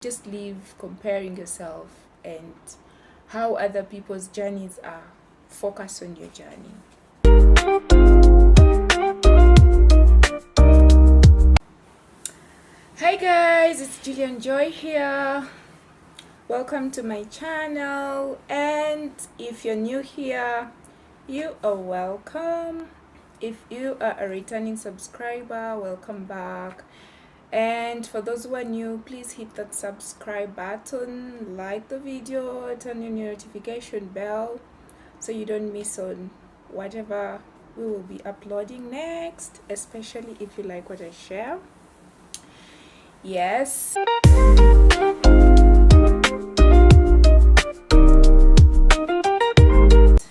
just leave comparing yourself and how other people's journeys are. Focus on your journey. Hi guys, it's Gillian Joy here. Welcome to my channel, and if you're new here, you are welcome. If you are a returning subscriber, welcome back. And for those who are new, please hit that subscribe button, like the video, turn on your notification bell so you don't miss on whatever we will be uploading next, especially if you like what I share. Yes.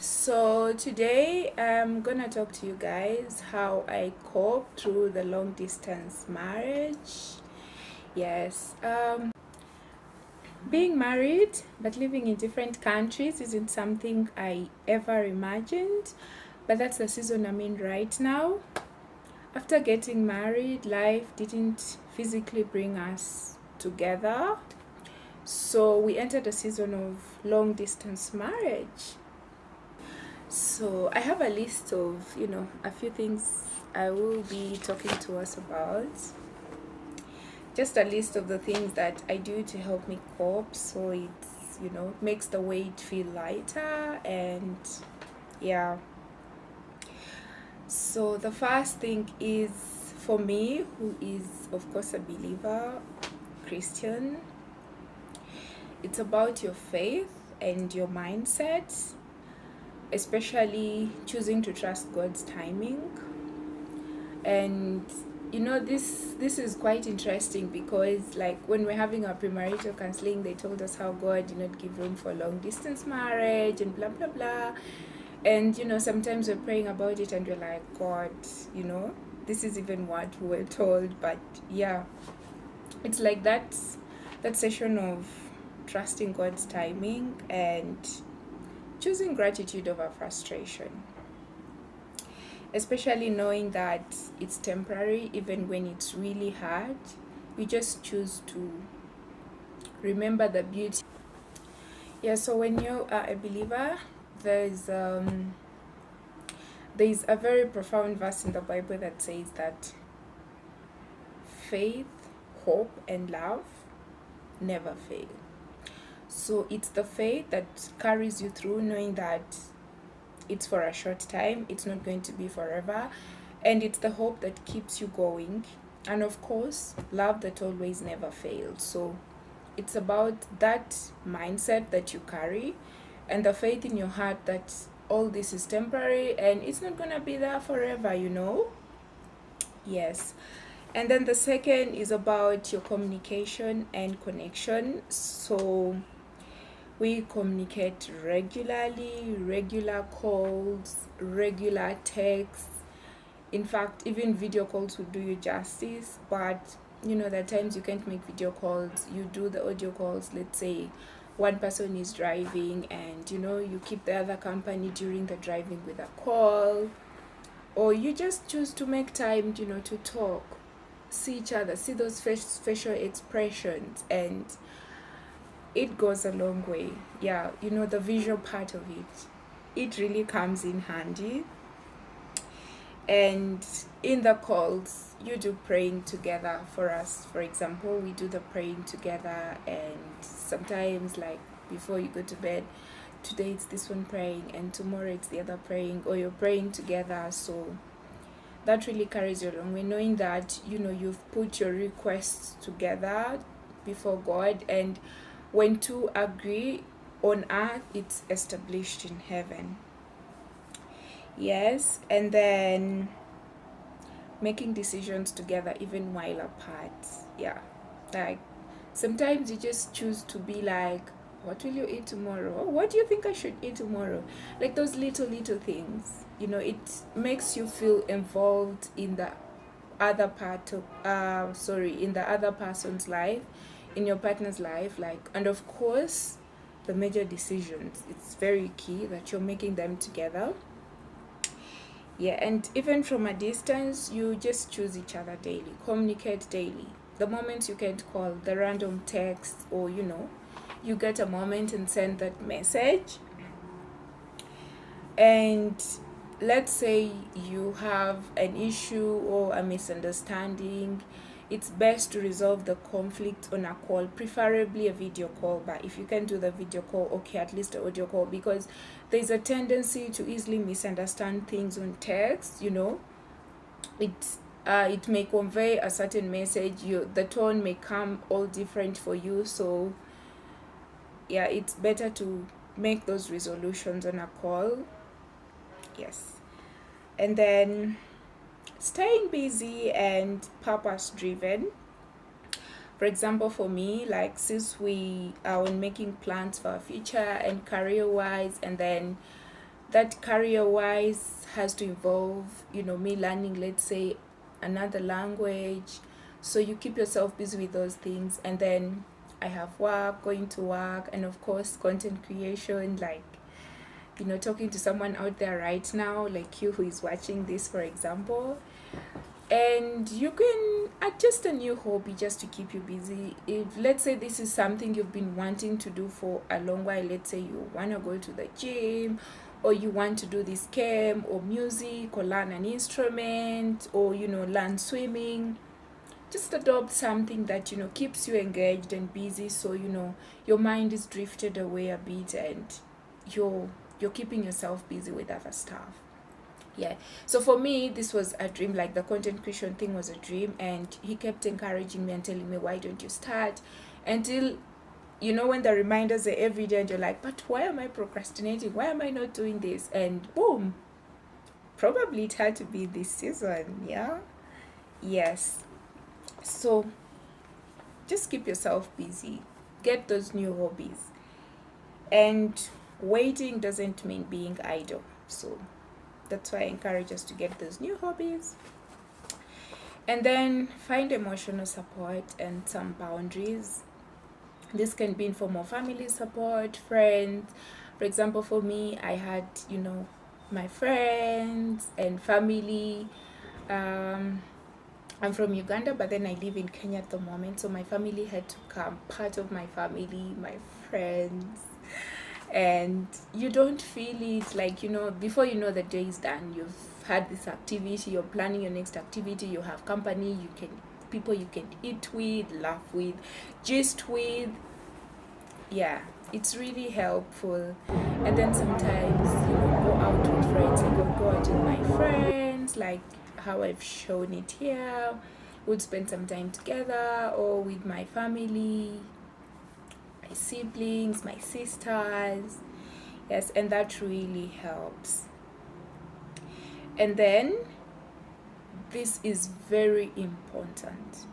So today I'm gonna talk to you guys how I cope through the long distance marriage. Yes, being married but living in different countries isn't something I ever imagined, but that's the season I'm in right now. After getting married, life didn't physically bring us together, so we entered a season of long distance marriage. So I have a list of, a few things I will be talking to us about. Just a list of the things that I do to help me cope, so it's, makes the weight feel lighter. And yeah. So the first thing is, for me, who is of course a believer, Christian, it's about your faith and your mindset, especially choosing to trust God's timing. And this is quite interesting because, like, when we're having our premarital counseling, they told us how God did not give room for long distance marriage and blah blah blah. And sometimes we're praying about it and we're like, God, this is even what we were told. But yeah, it's like that session of trusting God's timing and choosing gratitude over frustration, especially knowing that it's temporary. Even when it's really hard, we just choose to remember the beauty. Yeah, so when you are a believer, there's a very profound verse in the Bible that says that faith, hope, and love never fail. So it's the faith that carries you through, knowing that it's for a short time, it's not going to be forever, and it's the hope that keeps you going, and of course love that always never fails. So it's about that mindset that you carry and the faith in your heart that all this is temporary and it's not gonna be there forever. Yes. And then the second is about your communication and connection. So we communicate regularly, regular calls, regular texts. In fact, even video calls would do you justice. But there are times you can't make video calls. You do the audio calls. Let's say one person is driving and you keep the other company during the driving with a call, or you just choose to make time to talk, see each other, see those facial expressions, and it goes a long way. Yeah, the visual part of it really comes in handy. And in the calls, you do praying together. For us, for example, we do the praying together, and sometimes, like, before you go to bed, today it's this one praying and tomorrow it's the other praying, or you're praying together. So that really carries you along way, knowing that you've put your requests together before God, and when two agree on earth, it's established in heaven. Yes. And then making decisions together even while apart. Yeah, like sometimes you just choose to be like, what will you eat tomorrow? Or what do you think I should eat tomorrow? Like those little things, it makes you feel involved in the other part of in the other person's life, in your partner's life. Like, and of course the major decisions, it's very key that you're making them together. Yeah, and even from a distance, you just choose each other daily, communicate daily, the moments you can't call, the random text, or you get a moment and send that message. And let's say you have an issue or a misunderstanding, it's best to resolve the conflict on a call, preferably a video call. But if you can do the video call, okay, at least an audio call, because there's a tendency to easily misunderstand things on text. It may convey a certain message, the tone may come all different for you. So yeah, it's better to make those resolutions on a call. Yes. And then staying busy and purpose driven. For example, for me, like, since we are on making plans for our future and career wise, and then that career wise has to involve, me learning, let's say, another language. So you keep yourself busy with those things. And then I have work, going to work, and of course, content creation, like, talking to someone out there right now, like you, who is watching this, for example. And you can adjust a new hobby just to keep you busy. If, let's say, this is something you've been wanting to do for a long while, let's say you want to go to the gym, or you want to do this camp or music, or learn an instrument, or learn swimming, just adopt something that keeps you engaged and busy, so your mind is drifted away a bit, and you're keeping yourself busy with other stuff. Yeah, so for me, this was a dream. Like, the content creation thing was a dream, and he kept encouraging me and telling me, why don't you start? Until when the reminders are every day, and you're like, but why am I procrastinating? Why am I not doing this? And boom, probably it had to be this season. Yeah. Yes. So just keep yourself busy, get those new hobbies. And waiting doesn't mean being idle. So that's why I encourage us to get those new hobbies. And then find emotional support and some boundaries. This can be in form of family support, friends. For example, for me, I had, my friends and family. I'm from Uganda, but then I live in Kenya at the moment. So my family had to come, part of my family, my friends. And you don't feel it, like, before the day is done, you've had this activity, you're planning your next activity, you have company, people you can eat with, laugh with, gist with. Yeah, it's really helpful. And then sometimes go out with friends, like I'll go out with my friends, like how I've shown it here. Would spend some time together, or with my family, my siblings, my sisters. Yes, and that really helps. And then this is very important.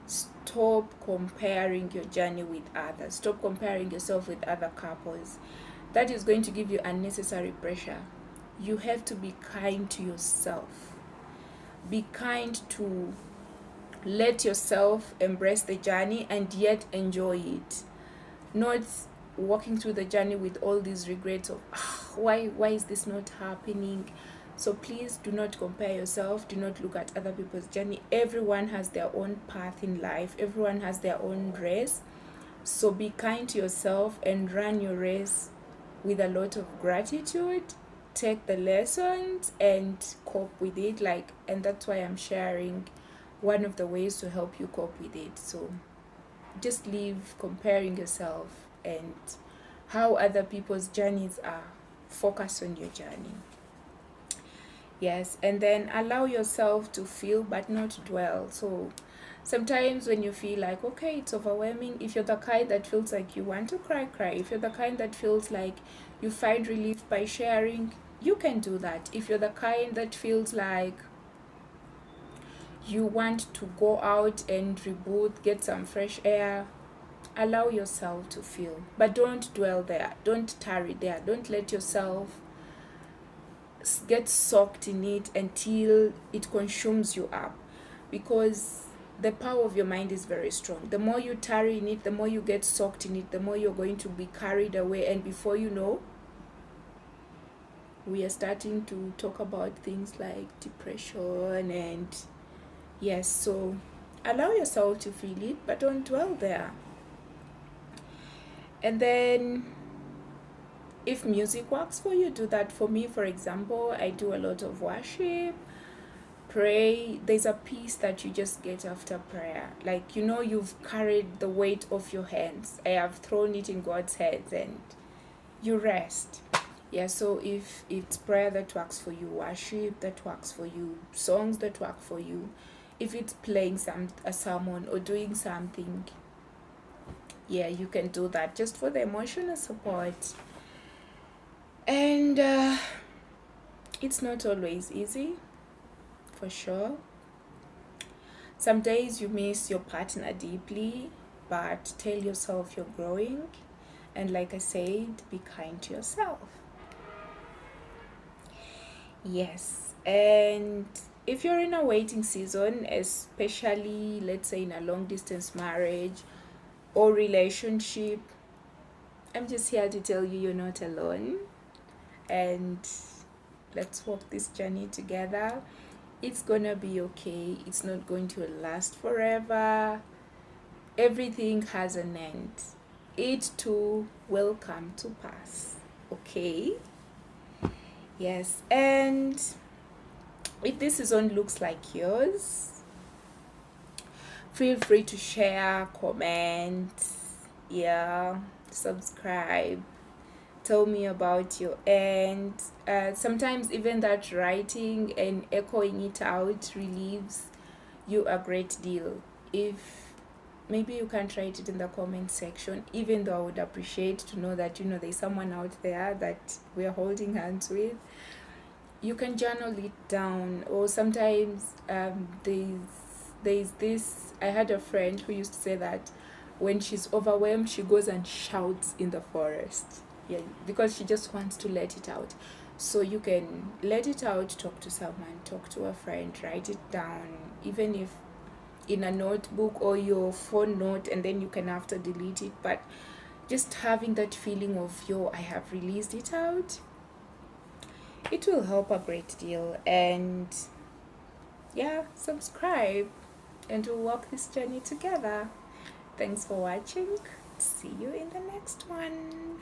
Stop comparing your journey with others. Stop comparing yourself with other couples. That is going to give you unnecessary pressure. You have to be kind to yourself. Be kind to let yourself embrace the journey and yet enjoy it. Not walking through the journey with all these regrets of why is this not happening. So please do not compare yourself. Do not look at other people's journey. Everyone has their own path in life. Everyone has their own race. So be kind to yourself and run your race with a lot of gratitude. Take the lessons and cope with it. And that's why I'm sharing one of the ways to help you cope with it. So just leave comparing yourself and how other people's journeys are. Focus on your journey. Yes, and then allow yourself to feel but not dwell. So sometimes when you feel like, okay, it's overwhelming, if you're the kind that feels like you want to cry, cry. If you're the kind that feels like you find relief by sharing, you can do that. If you're the kind that feels like you want to go out and reboot, get some fresh air, allow yourself to feel, but don't dwell there. Don't tarry there. Don't let yourself get soaked in it until it consumes you up, because the power of your mind is very strong. The more you tarry in it, the more you get soaked in it, the more you're going to be carried away, and before you know, we are starting to talk about things like depression. And yes, so Allow yourself to feel it, but don't dwell there. And then if music works for you, do that. For me, for example, I do a lot of worship, pray. There's a peace that you just get after prayer. Like, you've carried the weight of your hands. I have thrown it in God's hands and you rest. Yeah, so if it's prayer that works for you, worship that works for you, songs that work for you, if it's playing a sermon or doing something, yeah, you can do that just for the emotional support. And it's not always easy, for sure. Some days you miss your partner deeply, but tell yourself you're growing. And like I said, be kind to yourself. Yes, and if you're in a waiting season, especially let's say in a long distance marriage or relationship, I'm just here to tell you you're not alone, and let's walk this journey together. It's gonna be okay. It's not going to last forever. Everything has an end. It too will come to pass. Okay? Yes, and if this season looks like yours, feel free to share, comment, yeah, subscribe, tell me about you. And sometimes even that writing and echoing it out relieves you a great deal. If maybe you can't write it in the comment section, even though I would appreciate to know that there's someone out there that we're holding hands with, you can journal it down. Or sometimes there's this, I had a friend who used to say that when she's overwhelmed she goes and shouts in the forest, yeah, because she just wants to let it out. So you can let it out, talk to someone, talk to a friend, write it down, even if in a notebook or your phone note, and then you can after delete it. But just having that feeling of, I have released it out, it will help a great deal. And yeah, subscribe and we'll walk this journey together. Thanks for watching. See you in the next one.